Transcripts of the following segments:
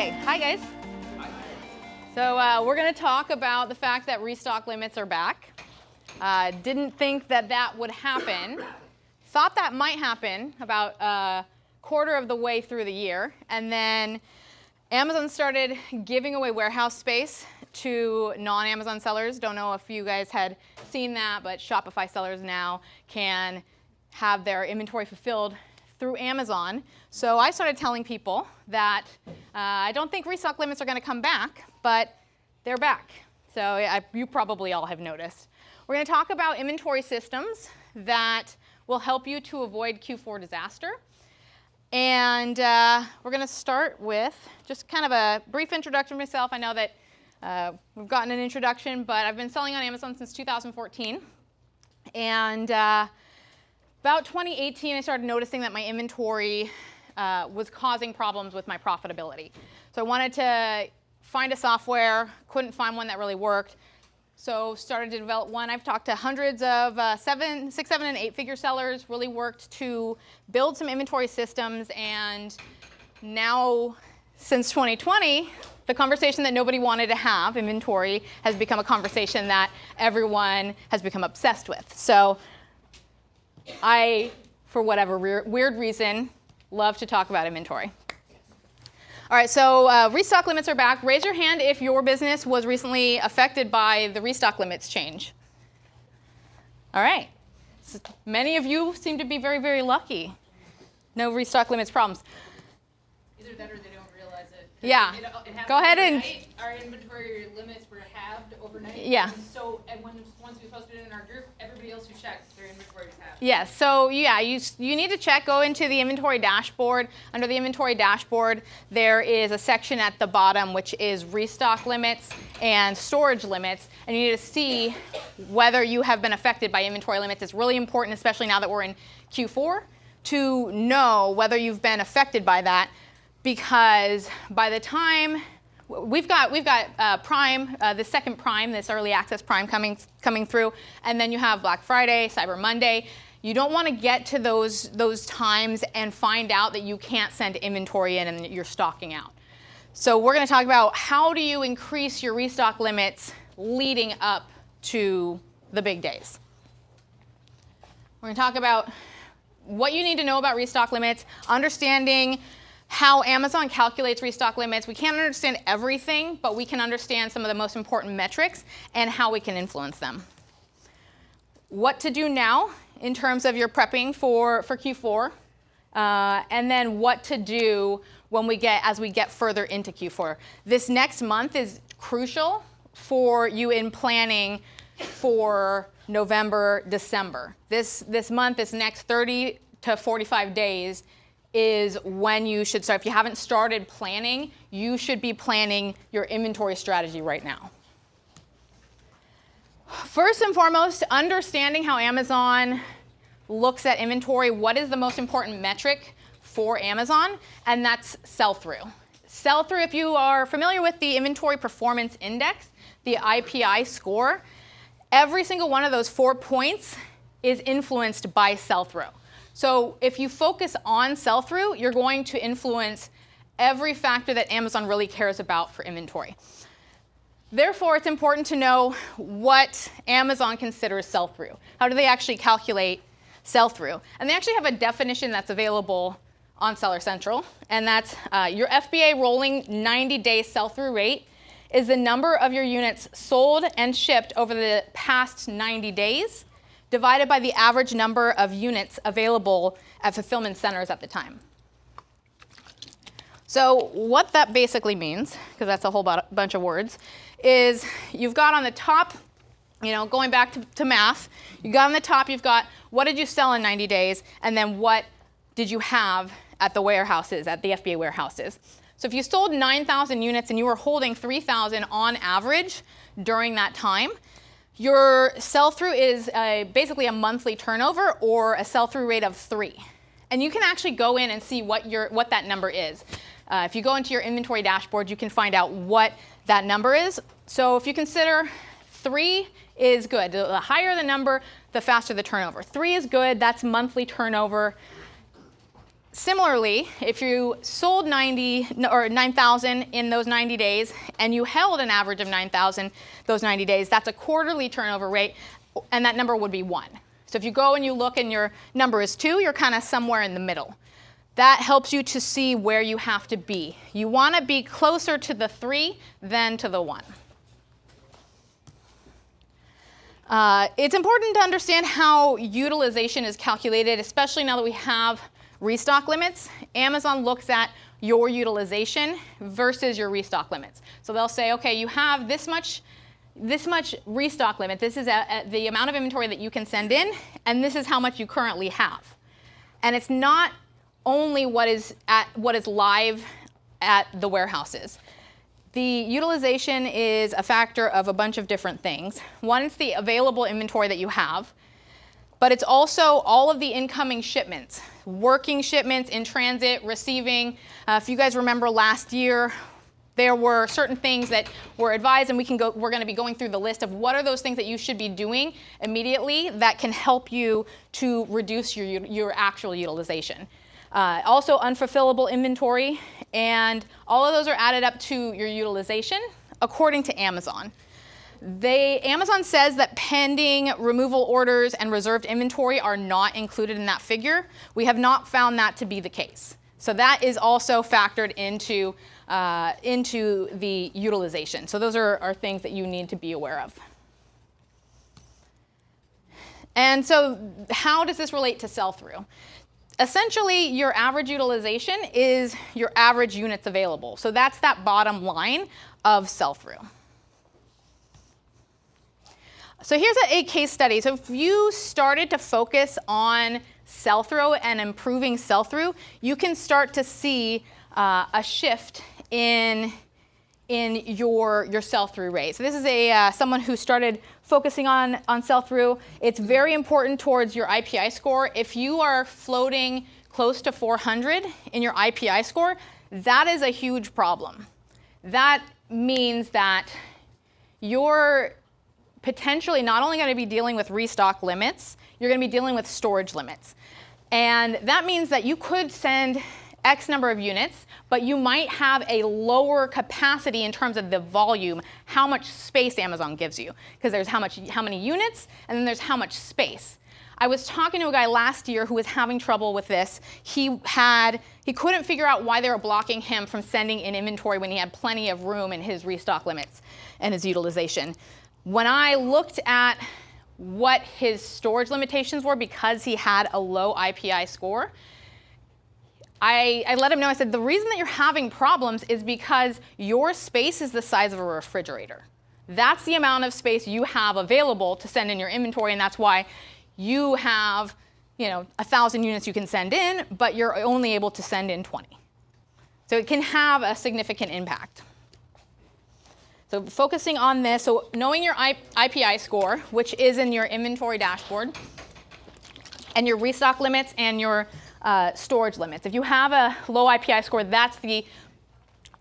Okay, hi guys. So we're going to talk about the fact that restock limits are back. Didn't think that that would happen. Thought that might happen about a quarter of the way through the year. And then Amazon started giving away warehouse space to non-Amazon sellers. Don't know if you guys had seen that, but Shopify sellers now can have their inventory fulfilled through Amazon. So I started telling people that I don't think restock limits are going to come back, but they're back. So you probably all have noticed. We're going to talk about inventory systems that will help you to avoid Q4 disaster. And we're going to start with just kind of a brief introduction of myself. I know that we've gotten an introduction, but I've been selling on Amazon since 2014. And about 2018, I started noticing that my inventory was causing problems with my profitability. So I wanted to find a software, couldn't find one that really worked. So started to develop one. I've talked to hundreds of 6, 7, and 8-figure sellers, really worked to build some inventory systems. And now, since 2020, the conversation that nobody wanted to have, inventory, has become a conversation that everyone has become obsessed with. So I, for whatever weird reason, love to talk about inventory. All right, so restock limits are back. Raise your hand if your business was recently affected by the restock limits change. All right. So many of you seem to be very, very lucky. No restock limits problems. Either that or they don't realize it. Yeah. It Go ahead and. Our inventory limits were halved overnight. Yeah. And once we posted it in our group, everybody else who checked, their inventory was halved. Yes. So yeah, you need to check. Go into the inventory dashboard. Under the inventory dashboard, there is a section at the bottom which is restock limits and storage limits, and you need to see whether you have been affected by inventory limits. It's really important, especially now that we're in Q4, to know whether you've been affected by that. Because by the time we've got Prime, the second Prime, this early access Prime coming through, and then you have Black Friday, Cyber Monday. You don't want to get to those times and find out that you can't send inventory in and you're stocking out. So we're going to talk about how do you increase your restock limits leading up to the big days. We're going to talk about what you need to know about restock limits, understanding how Amazon calculates restock limits. We can't understand everything, but we can understand some of the most important metrics and how we can influence them. What to do now in terms of your prepping for Q4, and then what to do as we get further into Q4. This next month is crucial for you in planning for November, December. This month, this next 30 to 45 days, is when you should start. If you haven't started planning, you should be planning your inventory strategy right now. First and foremost, understanding how Amazon looks at inventory. What is the most important metric for Amazon? And that's sell-through. Sell-through, if you are familiar with the Inventory Performance Index, the IPI score, every single one of those 4 points is influenced by sell-through. So if you focus on sell-through, you're going to influence every factor that Amazon really cares about for inventory. Therefore, it's important to know what Amazon considers sell-through. How do they actually calculate sell-through? And they actually have a definition that's available on Seller Central, and that's your FBA rolling 90-day sell-through rate is the number of your units sold and shipped over the past 90 days divided by the average number of units available at fulfillment centers at the time. So what that basically means, because that's a whole bunch of words, is you've got on the top, going back to math, you got on the top, you've got what did you sell in 90 days, and then what did you have at the warehouses, at the FBA warehouses. So if you sold 9,000 units and you were holding 3,000 on average during that time, your sell-through is basically a monthly turnover or a sell-through rate of 3. And you can actually go in and see what that number is. If you go into your inventory dashboard, you can find out what that number is. So if you consider 3 is good. The higher the number, the faster the turnover. 3 is good. That's monthly turnover. similarly, if you sold 9,000 in those 90 days and you held an average of 9,000 those 90 days, that's a quarterly turnover rate, and that number would be 1. So if you go and you look and your number is 2, you're kind of somewhere in the middle. That helps you to see where you have to be. You want to be closer to the 3 than to the 1. It's important to understand how utilization is calculated, especially now that we have restock limits. Amazon looks at your utilization versus your restock limits. So they'll say, okay, you have this much restock limit. This is the amount of inventory that you can send in, and this is how much you currently have. And it's not only what is live at the warehouses. The utilization is a factor of a bunch of different things. One is the available inventory that you have, but it's also all of the incoming shipments, working shipments, in transit, receiving. If you guys remember last year, there were certain things that were advised, and we're going to be going through the list of what are those things that you should be doing immediately that can help you to reduce your actual utilization. Also unfulfillable inventory, and all of those are added up to your utilization according to Amazon. Amazon says that pending removal orders and reserved inventory are not included in that figure. We have not found that to be the case. So that is also factored into the utilization. So those are things that you need to be aware of. And so how does this relate to sell-through? Essentially, your average utilization is your average units available. So that's that bottom line of sell-through. So here's a case study. So if you started to focus on sell-through and improving sell-through, you can start to see a shift in your sell-through rate. So this is someone who started focusing on sell-through. It's very important towards your IPI score. If you are floating close to 400 in your IPI score, that is a huge problem. That means that you're potentially not only going to be dealing with restock limits, you're going to be dealing with storage limits. And that means that you could send X number of units, but you might have a lower capacity in terms of the volume, how much space Amazon gives you. Because there's how many units, and then there's how much space. I was talking to a guy last year who was having trouble with this. He couldn't figure out why they were blocking him from sending in inventory when he had plenty of room in his restock limits and his utilization. When I looked at what his storage limitations were because he had a low IPI score, I let him know, I said, the reason that you're having problems is because your space is the size of a refrigerator. That's the amount of space you have available to send in your inventory, and that's why you have 1,000 units you can send in, but you're only able to send in 20. So it can have a significant impact. So focusing on this, so knowing your IPI score, which is in your inventory dashboard, and your restock limits and your storage limits. If you have a low IPI score, that's the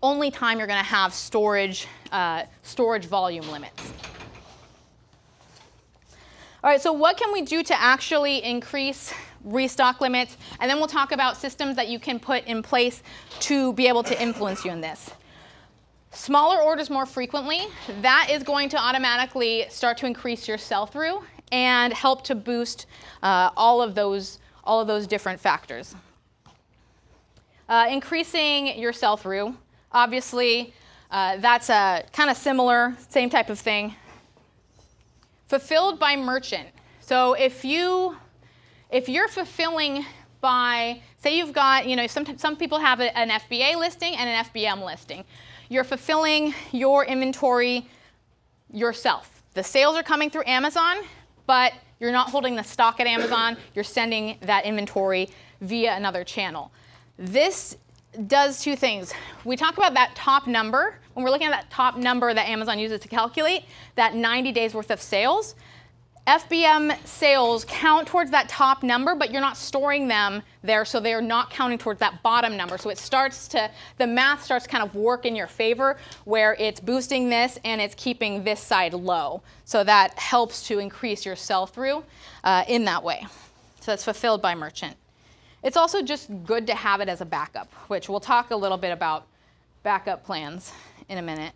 only time you're going to have storage volume limits. All right, so what can we do to actually increase restock limits? And then we'll talk about systems that you can put in place to be able to influence you in this. Smaller orders more frequently, that is going to automatically start to increase your sell-through and help to boost all of those different factors. Increasing your sell-through, obviously, that's a kind of similar, same type of thing. Fulfilled by merchant. So if you're fulfilling by, say you've got, some people have an FBA listing and an FBM listing. You're fulfilling your inventory yourself. The sales are coming through Amazon, but you're not holding the stock at Amazon. You're sending that inventory via another channel. This does two things. We talk about that top number. When we're looking at that top number that Amazon uses to calculate, that 90 days worth of sales, FBM sales count towards that top number, but you're not storing them there, so they're not counting towards that bottom number. So the math starts kind of work in your favor, where it's boosting this and it's keeping this side low. So that helps to increase your sell-through in that way. So that's fulfilled by merchant. It's also just good to have it as a backup, which we'll talk a little bit about backup plans in a minute.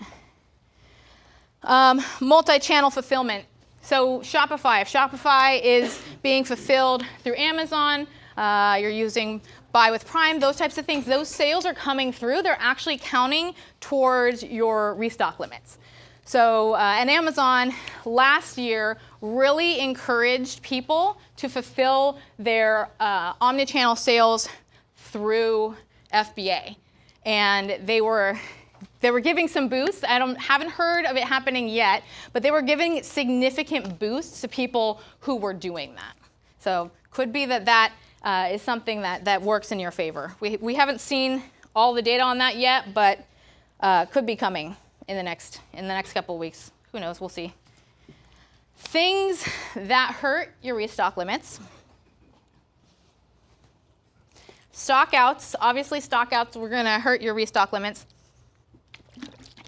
Multi-channel fulfillment. So Shopify, if Shopify is being fulfilled through Amazon, you're using Buy with Prime, those types of things, those sales are coming through. They're actually counting towards your restock limits. So, and Amazon last year really encouraged people to fulfill their omnichannel sales through FBA. And they were giving some boosts. Haven't heard of it happening yet, but they were giving significant boosts to people who were doing that. So could be that is something that works in your favor. We haven't seen all the data on that yet, but could be coming in the next couple of weeks. Who knows? We'll see. Things that hurt your restock limits. Stockouts. Obviously, stockouts are going to hurt your restock limits.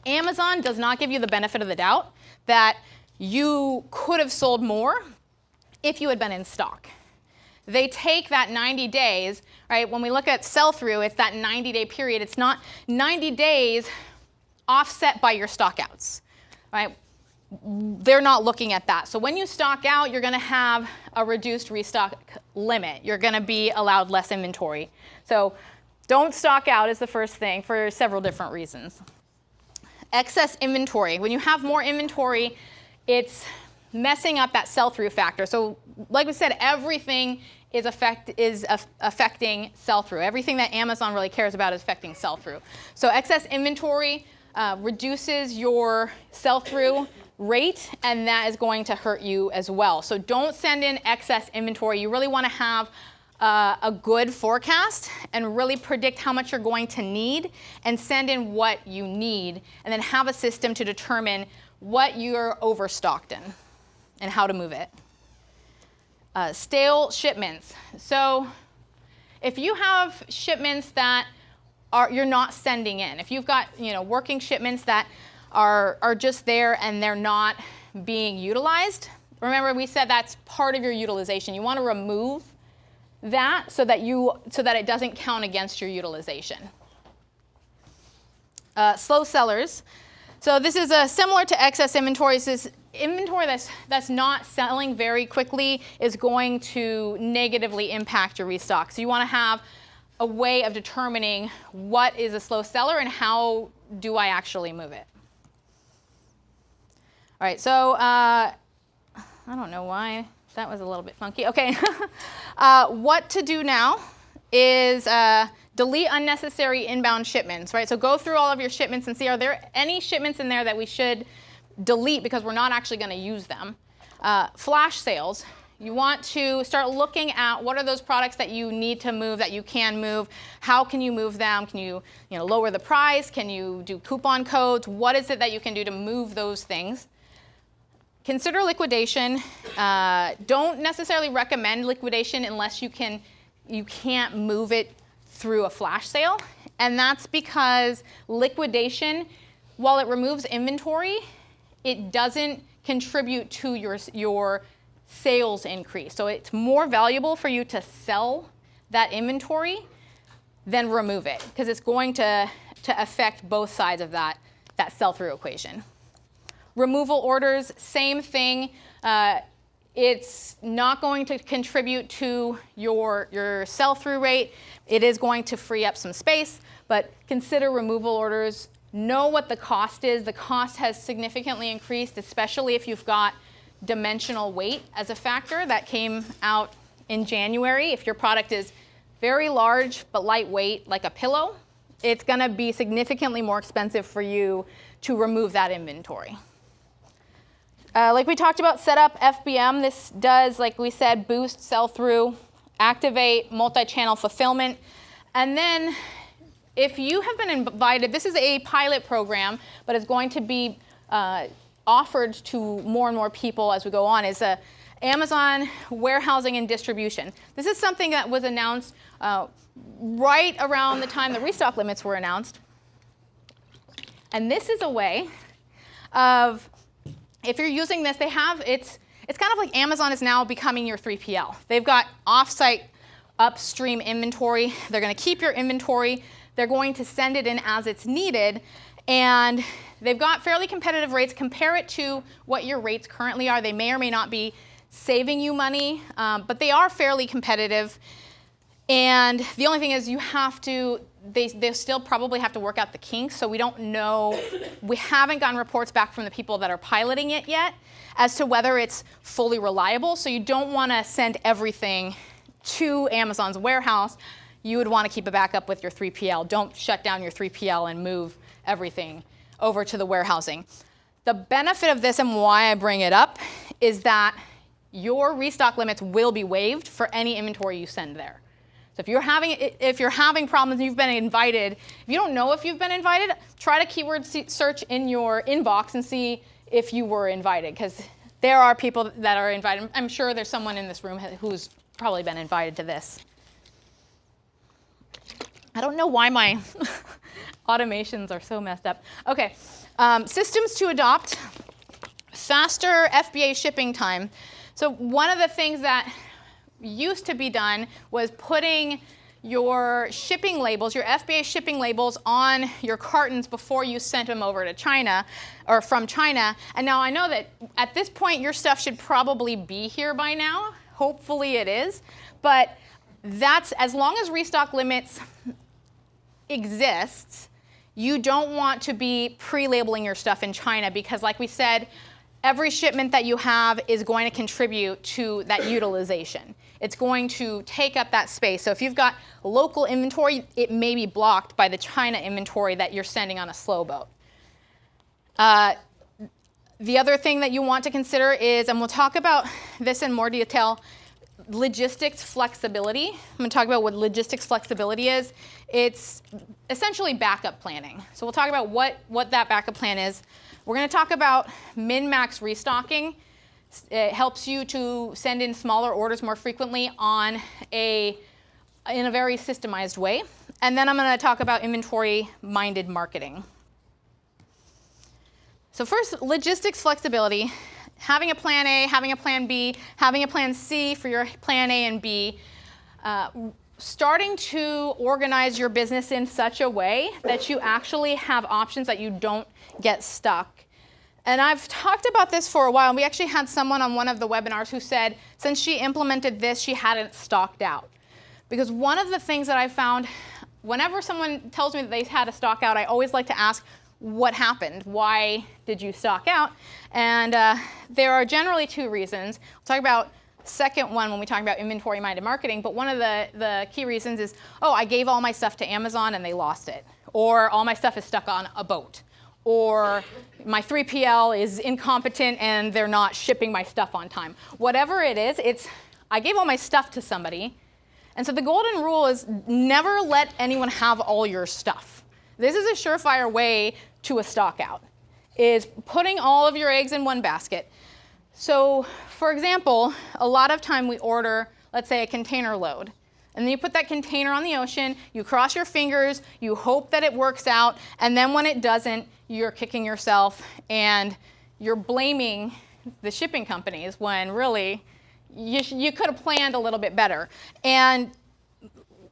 Amazon does not give you the benefit of the doubt that you could have sold more if you had been in stock. They take that 90 days, right? When we look at sell-through, it's that 90-day period. It's not 90 days offset by your stockouts, right? They're not looking at that. So when you stock out, you're going to have a reduced restock limit. You're going to be allowed less inventory. So don't stock out is the first thing for several different reasons. Excess inventory. When you have more inventory, it's messing up that sell-through factor. So like we said, everything is affecting sell-through. Everything that Amazon really cares about is affecting sell-through. So excess inventory reduces your sell-through rate, and that is going to hurt you as well. So don't send in excess inventory. You really want to have a good forecast and really predict how much you're going to need and send in what you need, and then have a system to determine what you're overstocked in and how to move it. Stale shipments. So if you have shipments that you're not sending in, if you've got working shipments that are just there and they're not being utilized, remember we said that's part of your utilization. You want to remove that so that it doesn't count against your utilization. Slow sellers. So this is similar to excess inventory. This is inventory that's not selling very quickly is going to negatively impact your restock. So you want to have a way of determining what is a slow seller and how do I actually move it. All right, so I don't know why that was a little bit funky. Okay, what to do now is delete unnecessary inbound shipments, right? So go through all of your shipments and see, are there any shipments in there that we should delete because we're not actually going to use them? Flash sales. You want to start looking at what are those products that you need to move, that you can move. How can you move them? Can you lower the price? Can you do coupon codes? What is it that you can do to move those things? Consider liquidation. Don't necessarily recommend liquidation unless you can't move it through a flash sale. And that's because liquidation, while it removes inventory, it doesn't contribute to your sales increase. So it's more valuable for you to sell that inventory than remove it, because it's going to affect both sides of that sell-through equation. Removal orders, same thing. It's not going to contribute to your sell-through rate. It is going to free up some space, but consider removal orders. Know what the cost is. The cost has significantly increased, especially if you've got dimensional weight as a factor. That came out in January. If your product is very large but lightweight, like a pillow, it's going to be significantly more expensive for you to remove that inventory. Like we talked about, set up FBM. This does, like we said, boost sell-through, activate multi-channel fulfillment. And then if you have been invited, this is a pilot program, but it's going to be offered to more and more people as we go on, is Amazon warehousing and distribution. This is something that was announced right around the time the restock limits were announced. And this is a way of, if you're using this, it's kind of like Amazon is now becoming your 3PL. They've got off-site upstream inventory. They're going to keep your inventory. They're going to send it in as it's needed. And they've got fairly competitive rates. Compare it to what your rates currently are. They may or may not be saving you money, but they are fairly competitive. And the only thing is you have to, they still probably have to work out the kinks, so we don't know. We haven't gotten reports back from the people that are piloting it yet as to whether it's fully reliable. So you don't want to send everything to Amazon's warehouse. You would want to keep a backup with your 3PL. Don't shut down your 3PL and move everything over to the warehousing. The benefit of this and why I bring it up is that your restock limits will be waived for any inventory you send there. So if you're having problems and you've been invited, if you don't know if you've been invited, try to keyword search in your inbox and see if you were invited, because there are people that are invited. I'm sure there's someone in this room who's probably been invited to this. I don't know why my automations are so messed up. Okay, systems to adopt, faster FBA shipping time. So one of the things that used to be done was putting your shipping labels, your FBA shipping labels on your cartons before you sent them over to China or from China. And now I know that at this point your stuff should probably be here by now. Hopefully it is. But that's, as long as restock limits exist, you don't want to be pre-labeling your stuff in China, because like we said, every shipment that you have is going to contribute to that utilization. It's going to take up that space. So if you've got local inventory, it may be blocked by the China inventory that you're sending on a slow boat. The other thing that you want to consider is, and we'll talk about this in more detail, logistics flexibility. I'm going to talk about what logistics flexibility is. It's essentially backup planning. So we'll talk about what that backup plan is. We're going to talk about min-max restocking. It helps you to send in smaller orders more frequently in a very systemized way. And then I'm going to talk about inventory-minded marketing. So first, logistics flexibility. Having a plan A, having a plan B, having a plan C for your plan A and B. Starting to organize your business in such a way that you actually have options, that you don't get stuck. And I've talked about this for a while. We actually had someone on one of the webinars who said since she implemented this, she hadn't stocked out. Because one of the things that I found, whenever someone tells me that they had a stock out, I always like to ask, what happened? Why did you stock out? And there are generally two reasons. We'll talk about the second one when we talk about inventory-minded marketing, but one of the key reasons is, oh, I gave all my stuff to Amazon and they lost it. Or all my stuff is stuck on a boat. Or my 3PL is incompetent and they're not shipping my stuff on time. Whatever it is, I gave all my stuff to somebody. And so the golden rule is never let anyone have all your stuff. This is a surefire way to a stock out, is putting all of your eggs in one basket. So for example, a lot of time we order, let's say, a container load. And then you put that container on the ocean, you cross your fingers, you hope that it works out, and then when it doesn't, you're kicking yourself and you're blaming the shipping companies when really you could have planned a little bit better. And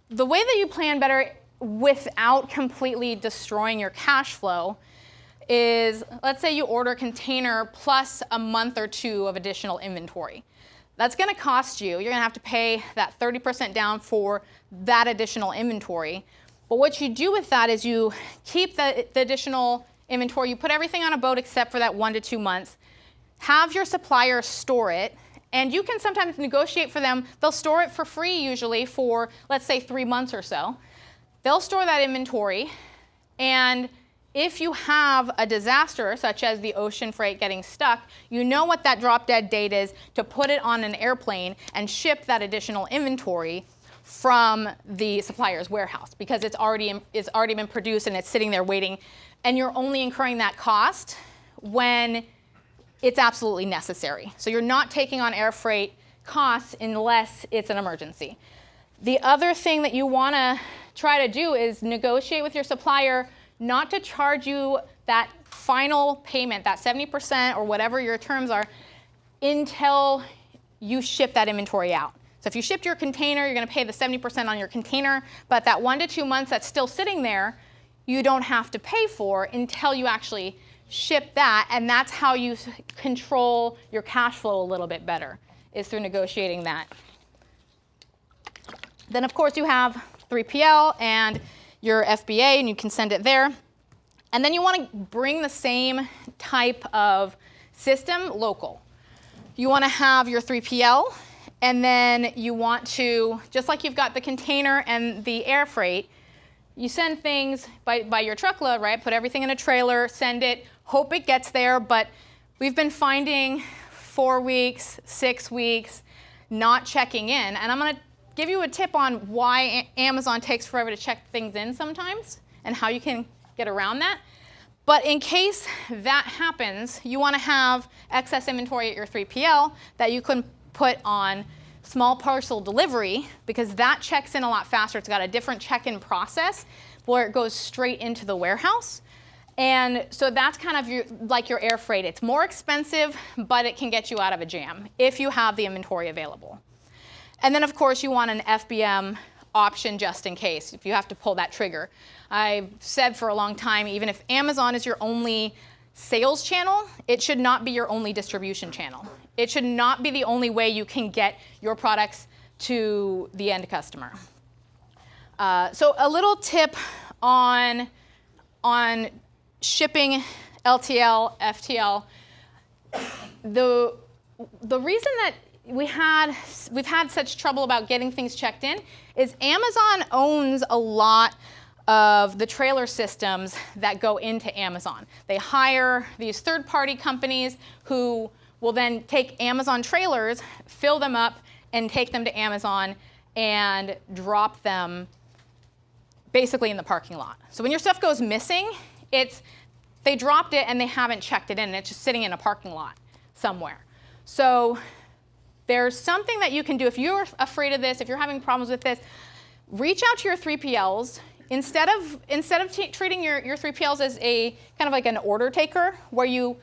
the way that you plan better without completely destroying your cash flow is, let's say you order a container plus a month or two of additional inventory. That's going to cost you. You're going to have to pay that 30% down for that additional inventory. But what you do with that is you keep the additional inventory. You put everything on a boat except for that 1 to 2 months. Have your supplier store it. And you can sometimes negotiate for them. They'll store it for free usually for, let's say, 3 months or so. They'll store that inventory. And if you have a disaster, such as the ocean freight getting stuck, you know what that drop dead date is to put it on an airplane and ship that additional inventory from the supplier's warehouse, because it's already been produced and it's sitting there waiting, and you're only incurring that cost when it's absolutely necessary. So you're not taking on air freight costs unless it's an emergency. The other thing that you want to try to do is negotiate with your supplier not to charge you that final payment, that 70% or whatever your terms are, until you ship that inventory out. So if you shipped your container, you're going to pay the 70% on your container, but that 1 to 2 months that's still sitting there, you don't have to pay for until you actually ship that, and that's how you control your cash flow a little bit better, is through negotiating that. Then of course you have 3PL and your FBA, and you can send it there. And then you want to bring the same type of system local. You want to have your 3PL, and then you want to, just like you've got the container and the air freight, you send things by your truckload, right? Put everything in a trailer, send it, hope it gets there, but we've been finding 4 weeks, 6 weeks, not checking in. And I'm going to give you a tip on why Amazon takes forever to check things in sometimes and how you can get around that. But in case that happens, you want to have excess inventory at your 3PL that you can put on small parcel delivery, because that checks in a lot faster. It's got a different check-in process where it goes straight into the warehouse. And so that's kind of like your air freight. It's more expensive, but it can get you out of a jam if you have the inventory available. And then, of course, you want an FBM option just in case, if you have to pull that trigger. I've said for a long time, even if Amazon is your only sales channel, it should not be your only distribution channel. It should not be the only way you can get your products to the end customer. So a little tip on shipping LTL, FTL. The reason that we've had such trouble about getting things checked in is Amazon owns a lot of the trailer systems that go into Amazon. They hire these third-party companies who will then take Amazon trailers, fill them up, and take them to Amazon and drop them basically in the parking lot. So when your stuff goes missing, they dropped it and they haven't checked it in, and it's just sitting in a parking lot somewhere. So there's something that you can do if you're afraid of this, if you're having problems with this. Reach out to your 3PLs. Instead of treating your 3PLs as a kind of like an order taker, where you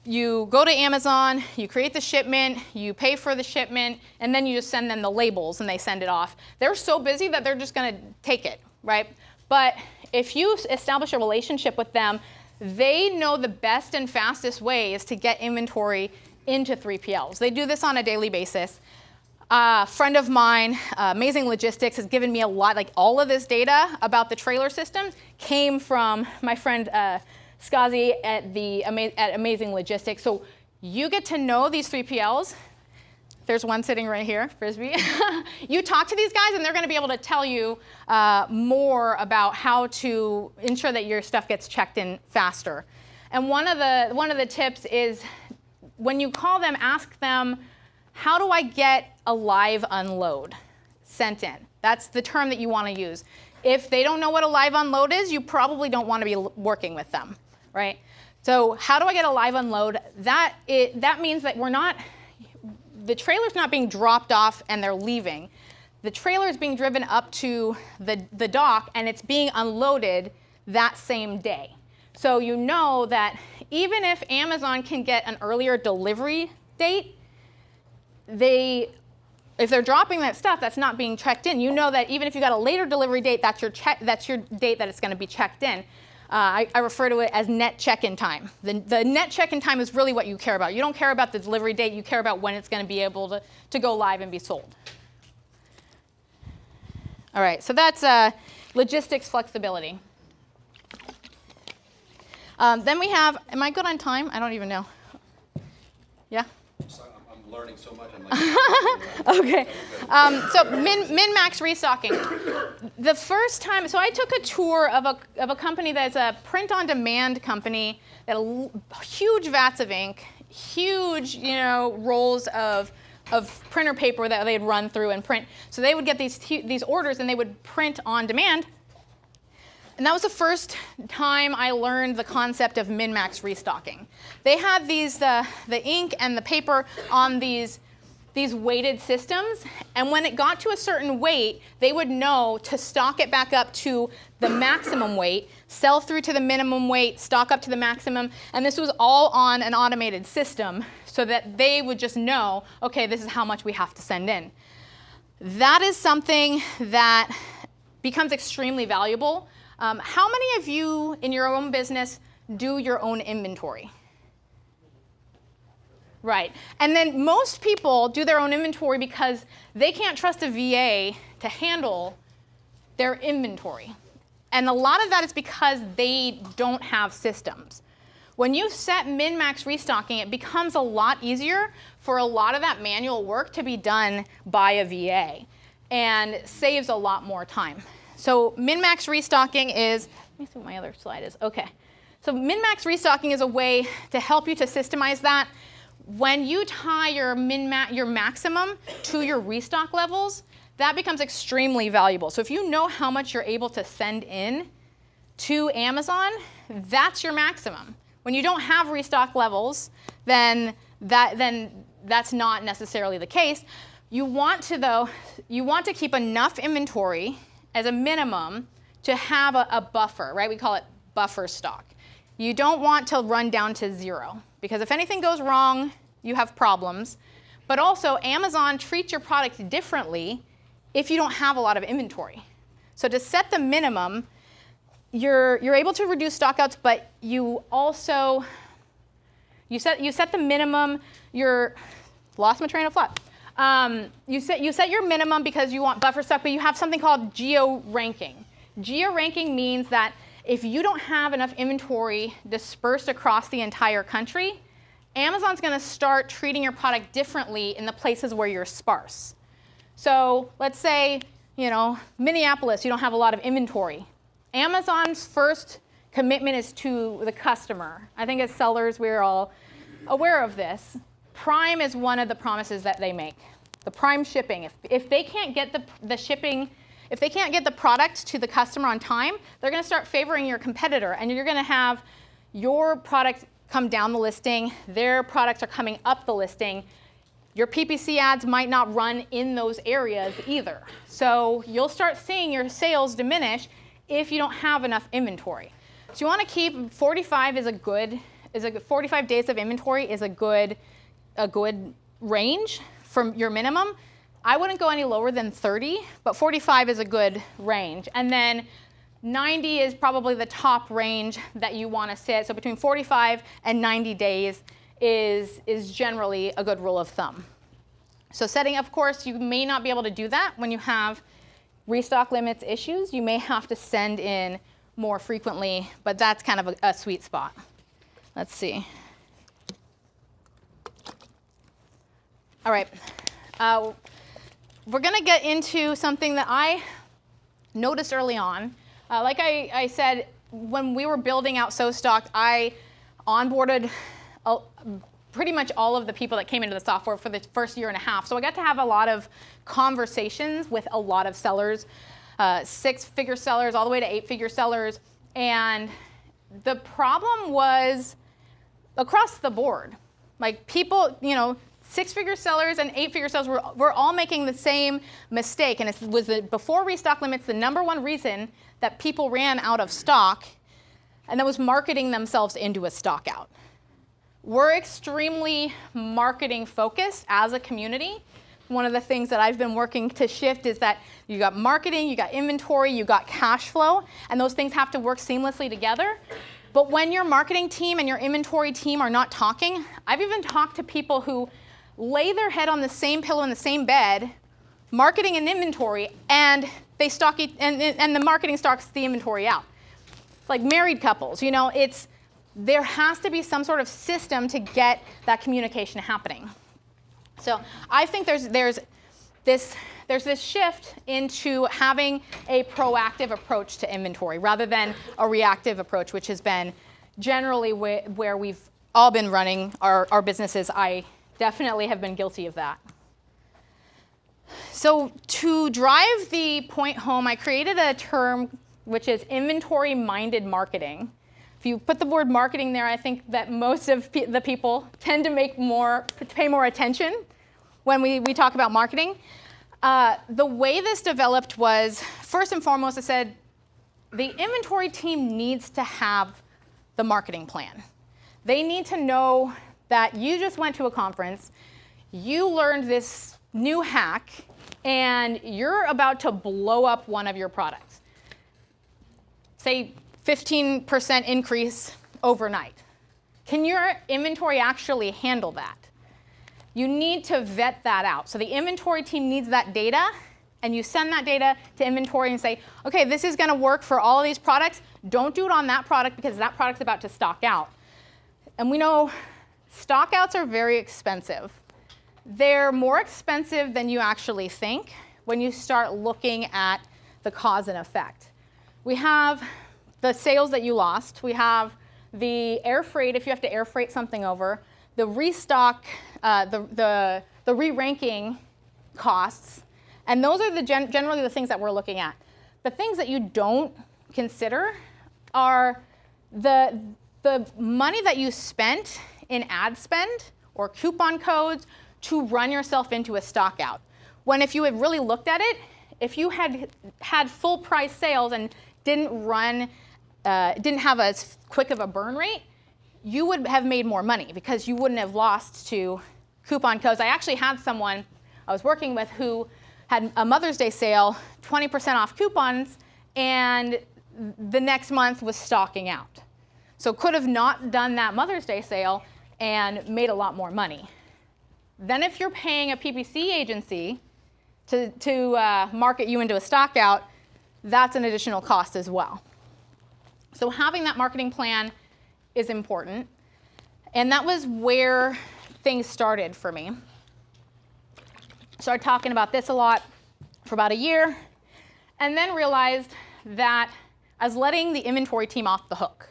go to Amazon, you create the shipment, you pay for the shipment, and then you just send them the labels and they send it off. They're so busy that they're just going to take it, right? But if you establish a relationship with them, they know the best and fastest way is to get inventory into 3PLs. They do this on a daily basis. A friend of mine, Amazing Logistics, has given me a lot, like all of this data about the trailer systems came from my friend Skazi at Amazing Logistics. So you get to know these 3PLs. There's one sitting right here, Frisbee. You talk to these guys and they're going to be able to tell you more about how to ensure that your stuff gets checked in faster. And one of the tips is, when you call them, ask them, how do I get a live unload sent in? That's the term that you want to use. If they don't know what a live unload is, you probably don't want to be working with them, right? So how do I get a live unload? That means that the trailer's not being dropped off and they're leaving. The trailer is being driven up to the dock and it's being unloaded that same day. So you know that even if Amazon can get an earlier delivery date, if they're dropping that stuff, that's not being checked in. You know that even if you got a later delivery date, that's your date that it's going to be checked in. I refer to it as net check-in time. The net check-in time is really what you care about. You don't care about the delivery date. You care about when it's going to be able to go live and be sold. All right, so that's logistics flexibility. Then we have, am I good on time? I don't even know. Yeah? I'm learning so much. I'm like, okay. So min-max restocking. The first time, so I took a tour of a company that's a print-on-demand company that huge vats of ink, huge rolls of printer paper that they'd run through and print. So they would get these orders and they would print on demand. And that was the first time I learned the concept of min-max restocking. They had the ink and the paper on these weighted systems, and when it got to a certain weight, they would know to stock it back up to the maximum weight, sell through to the minimum weight, stock up to the maximum, and this was all on an automated system so that they would just know, okay, this is how much we have to send in. that is something that becomes extremely valuable. How many of you in your own business do your own inventory? Right. And then most people do their own inventory because they can't trust a VA to handle their inventory. And a lot of that is because they don't have systems. When you set min-max restocking, it becomes a lot easier for a lot of that manual work to be done by a VA and saves a lot more time. So min-max restocking is, let me see what my other slide is. Okay. So min-max restocking is a way to help you to systemize that. When you tie your maximum to your restock levels, that becomes extremely valuable. So if you know how much you're able to send in to Amazon, that's your maximum. When you don't have restock levels, then that's not necessarily the case. You want to keep enough inventory as a minimum to have a buffer, right? We call it buffer stock. You don't want to run down to 0, because if anything goes wrong, you have problems. But also, Amazon treats your product differently if you don't have a lot of inventory. So to set the minimum, you're able to reduce stockouts, but you also, you set the minimum, lost my train of thought. You set your minimum because you want buffer stock, but you have something called geo-ranking. Geo-ranking means that if you don't have enough inventory dispersed across the entire country, Amazon's going to start treating your product differently in the places where you're sparse. So let's say, Minneapolis, you don't have a lot of inventory. Amazon's first commitment is to the customer. I think as sellers, we're all aware of this. Prime is one of the promises that they make. The Prime shipping. If they can't get the shipping, if they can't get the product to the customer on time, they're going to start favoring your competitor, and you're going to have your product come down the listing, their products are coming up the listing. Your PPC ads might not run in those areas either. So you'll start seeing your sales diminish if you don't have enough inventory. So you want to keep 45 45 days of inventory is a good range from your minimum. I wouldn't go any lower than 30, but 45 is a good range. And then 90 is probably the top range that you want to sit. So between 45 and 90 days is generally a good rule of thumb. So setting, of course, you may not be able to do that when you have restock limits issues. You may have to send in more frequently, but that's kind of a sweet spot. Let's see. All right. We're going to get into something that I noticed early on. Like I said, when we were building out SellThrough, I onboarded pretty much all of the people that came into the software for the first year and a half. So I got to have a lot of conversations with a lot of sellers, 6-figure sellers all the way to 8-figure sellers. And the problem was across the board. Like people, 6-figure sellers and 8-figure sellers were all making the same mistake. And it was before restock limits, the #1 reason that people ran out of stock, and that was marketing themselves into a stock out. We're extremely marketing focused as a community. One of the things that I've been working to shift is that you got marketing, you got inventory, you got cash flow, and those things have to work seamlessly together. But when your marketing team and your inventory team are not talking, I've even talked to people who lay their head on the same pillow in the same bed, marketing and inventory, and they stock and the marketing stocks the inventory out. Like married couples, there has to be some sort of system to get that communication happening. So I think there's this shift into having a proactive approach to inventory rather than a reactive approach, which has been generally where we've all been running our businesses. I definitely have been guilty of that. So to drive the point home, I created a term which is inventory-minded marketing. If you put the word marketing there, I think that most of the people tend to pay more attention when we talk about marketing. The way this developed was, first and foremost, I said, the inventory team needs to have the marketing plan. They need to know that you just went to a conference, you learned this new hack, and you're about to blow up one of your products. Say 15% increase overnight. Can your inventory actually handle that? You need to vet that out. So the inventory team needs that data, and you send that data to inventory and say, okay, this is going to work for all of these products. Don't do it on that product because that product's about to stock out. And we know stockouts are very expensive. They're more expensive than you actually think when you start looking at the cause and effect. We have the sales that you lost. We have the air freight, if you have to air freight something over, the restock, the re-ranking costs, and those are generally the things that we're looking at. The things that you don't consider are the money that you spent in ad spend or coupon codes to run yourself into a stock out. When if you had really looked at it, if you had full price sales and didn't have as quick of a burn rate, you would have made more money because you wouldn't have lost to coupon codes. I actually had someone I was working with who had a Mother's Day sale, 20% off coupons, and the next month was stocking out. So could have not done that Mother's Day sale and made a lot more money. Then if you're paying a PPC agency to market you into a stock out, that's an additional cost as well. So having that marketing plan is important. And that was where things started for me. Started talking about this a lot for about a year, and then realized that I was letting the inventory team off the hook.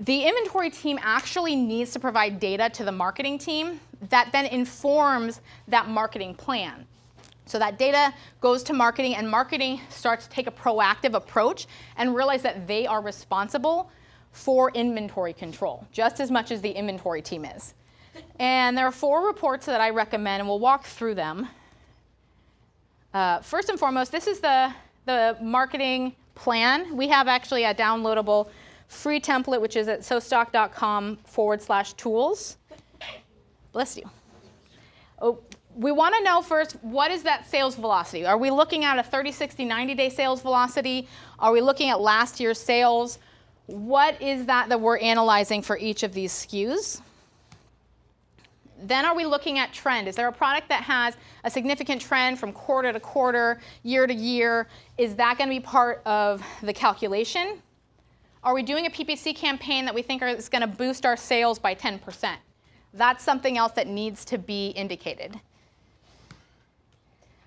The inventory team actually needs to provide data to the marketing team that then informs that marketing plan. So that data goes to marketing, and marketing starts to take a proactive approach and realize that they are responsible for inventory control, just as much as the inventory team is. And there are 4 reports that I recommend, and we'll walk through them. First and foremost, this is the marketing plan. We have actually a downloadable free template, which is at SellThrough.com/tools. Bless you. Oh, we want to know first, what is that sales velocity? Are we looking at a 30, 60, 90-day sales velocity? Are we looking at last year's sales? What is that we're analyzing for each of these SKUs? Then are we looking at trend? Is there a product that has a significant trend from quarter to quarter, year to year? Is that going to be part of the calculation? Are we doing a PPC campaign that we think is going to boost our sales by 10%? That's something else that needs to be indicated.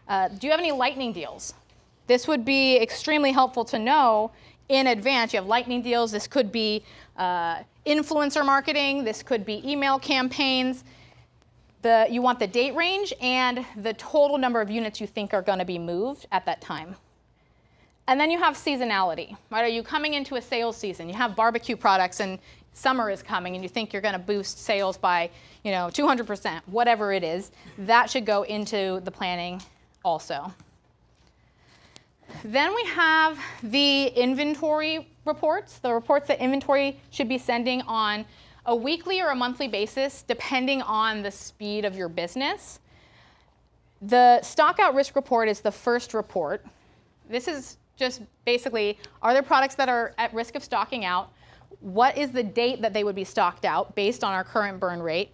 Do you have any lightning deals? This would be extremely helpful to know in advance. You have lightning deals. This could be influencer marketing. This could be email campaigns. You want the date range and the total number of units you think are going to be moved at that time. And then you have seasonality, right? Are you coming into a sales season? You have barbecue products and summer is coming and you think you're going to boost sales by 200%, whatever it is. That should go into the planning also. Then we have the inventory reports, the reports that inventory should be sending on a weekly or a monthly basis, depending on the speed of your business. The stockout risk report is the first report. This is just basically, are there products that are at risk of stocking out? What is the date that they would be stocked out based on our current burn rate?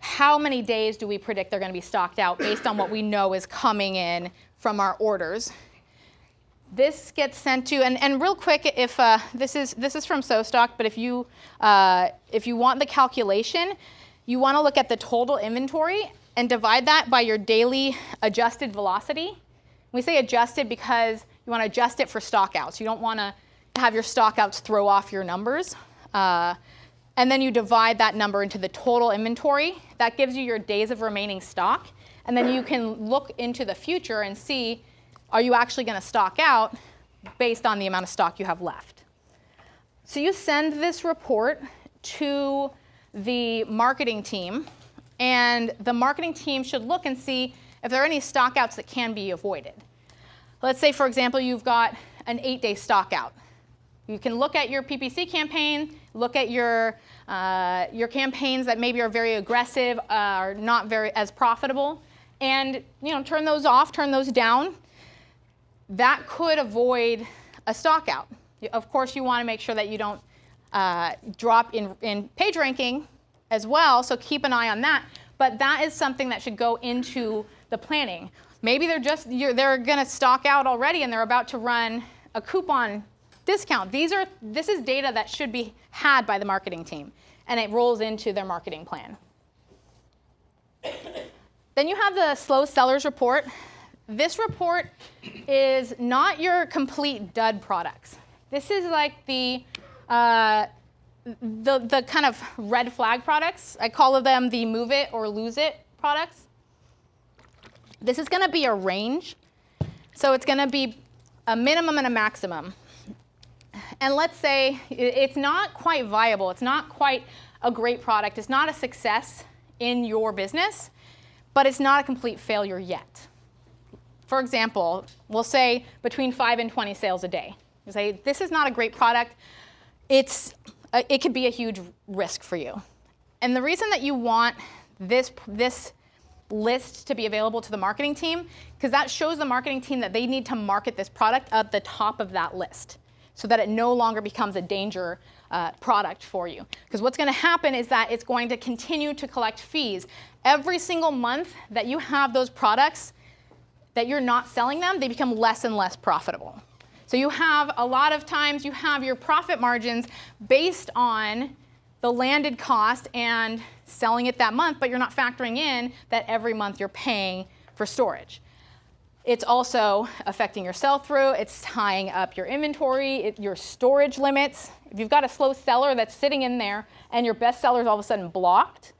How many days do we predict they're going to be stocked out based on what we know is coming in from our orders? This gets sent to, and real quick, if this is from Restock, but if you want the calculation, you want to look at the total inventory and divide that by your daily adjusted velocity. We say adjusted because you want to adjust it for stockouts. You don't want to have your stockouts throw off your numbers. And then you divide that number into the total inventory. That gives you your days of remaining stock. And then you can look into the future and see, are you actually going to stock out based on the amount of stock you have left? So you send this report to the marketing team, and the marketing team should look and see if there are any stockouts that can be avoided. Let's say, for example, you've got an 8-day stockout. You can look at your PPC campaign, look at your campaigns that maybe are very aggressive, are not very as profitable, and turn those off, turn those down. That could avoid a stock out. Of course, you want to make sure that you don't drop in page ranking as well, so keep an eye on that. But that is something that should go into the planning. Maybe they're going to stock out already and they're about to run a coupon discount. This is data that should be had by the marketing team, and it rolls into their marketing plan. Then you have the slow sellers report. This report is not your complete dud products. This is like the kind of red flag products. I call them the move it or lose it products. This is going to be a range. So it's going to be a minimum and a maximum. And let's say it's not quite viable. It's not quite a great product. It's not a success in your business, but it's not a complete failure yet. For example, we'll say between 5 and 20 sales a day. You say, this is not a great product. It could be a huge risk for you. And the reason that you want this list to be available to the marketing team, because that shows the marketing team that they need to market this product at the top of that list so that it no longer becomes a danger product for you. Because what's going to happen is that it's going to continue to collect fees. Every single month that you have those products that you're not selling them, they become less and less profitable. So you have a lot of times you have your profit margins based on the landed cost and selling it that month, but you're not factoring in that every month you're paying for storage. It's also affecting your sell-through. It's tying up your inventory, your storage limits. If you've got a slow seller that's sitting in there and your best seller is all of a sudden blocked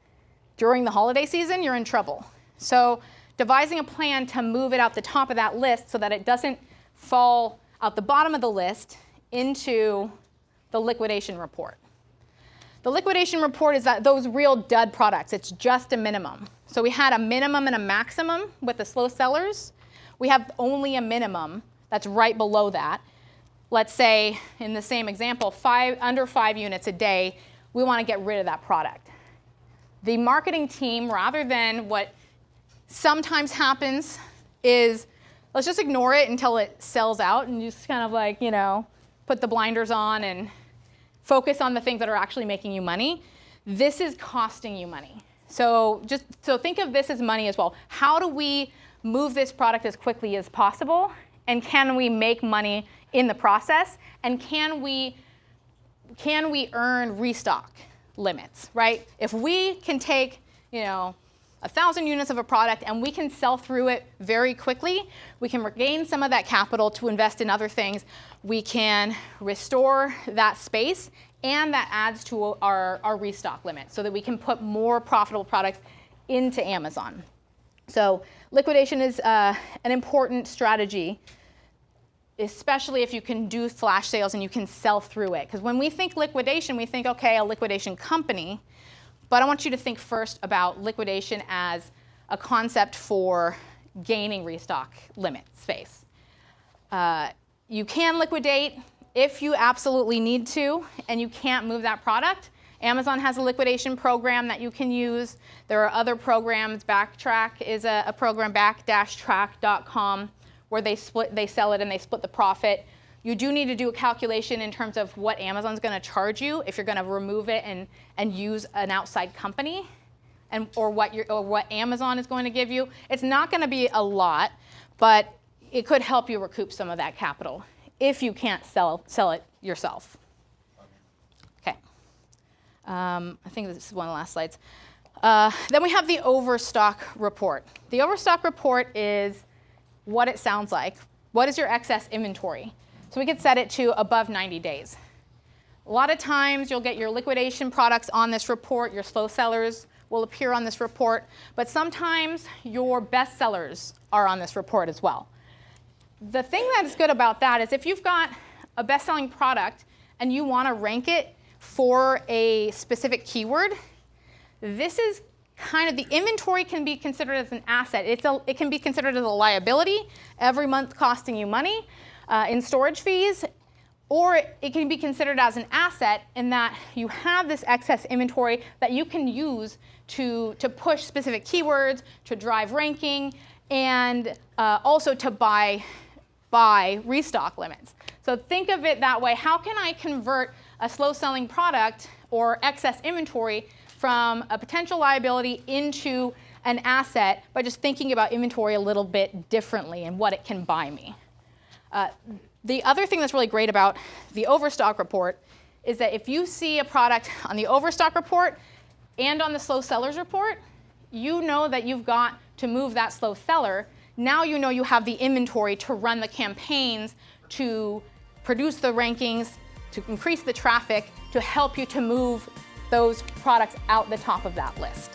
during the holiday season, you're in trouble. So devising a plan to move it out the top of that list so that it doesn't fall out the bottom of the list into the liquidation report. The liquidation report is that those real dud products. It's just a minimum. So we had a minimum and a maximum with the slow sellers. We have only a minimum that's right below that. Let's say, in the same example, under 5 units a day, we want to get rid of that product. The marketing team, rather than what sometimes happens, is let's just ignore it until it sells out and just kind of like, put the blinders on and focus on the things that are actually making you money. This is costing you money. So think of this as money as well. How do we move this product as quickly as possible? And can we make money in the process? And can we earn restock limits, right? If we can take, 1,000 units of a product and we can sell through it very quickly, we can regain some of that capital to invest in other things. We can restore that space, and that adds to our restock limit so that we can put more profitable products into Amazon. So liquidation is an important strategy, especially if you can do flash sales and you can sell through it. Because when we think liquidation, we think, okay, a liquidation company. But I want you to think first about liquidation as a concept for gaining restock limit space. You can liquidate if you absolutely need to and you can't move that product. Amazon has a liquidation program that you can use. There are other programs. Backtrack is a program, back-track.com, where they sell it and they split the profit. You do need to do a calculation in terms of what Amazon's going to charge you if you're going to remove it and use an outside company, or what Amazon is going to give you. It's not going to be a lot, but it could help you recoup some of that capital if you can't sell it yourself. Okay. I think this is one of the last slides. Then we have the overstock report. The overstock report is what it sounds like. What is your excess inventory? So we could set it to above 90 days. A lot of times you'll get your liquidation products on this report. Your slow sellers will appear on this report. But sometimes your best sellers are on this report as well. The thing that's good about that is if you've got a best-selling product and you want to rank it for a specific keyword, this is kind of, the inventory can be considered as an asset. It can be considered as a liability, every month costing you money in storage fees, Or it can be considered as an asset in that you have this excess inventory that you can use to push specific keywords, to drive ranking, and also to buy restock limits. So think of it that way. How can I convert a slow-selling product or excess inventory from a potential liability into an asset by just thinking about inventory a little bit differently and what it can buy me? The other thing that's really great about the overstock report is that if you see a product on the overstock report and on the slow sellers report, you know that you've got to move that slow seller. Now you know you have the inventory to run the campaigns, to produce the rankings, to increase the traffic, to help you to move those products out the top of that list.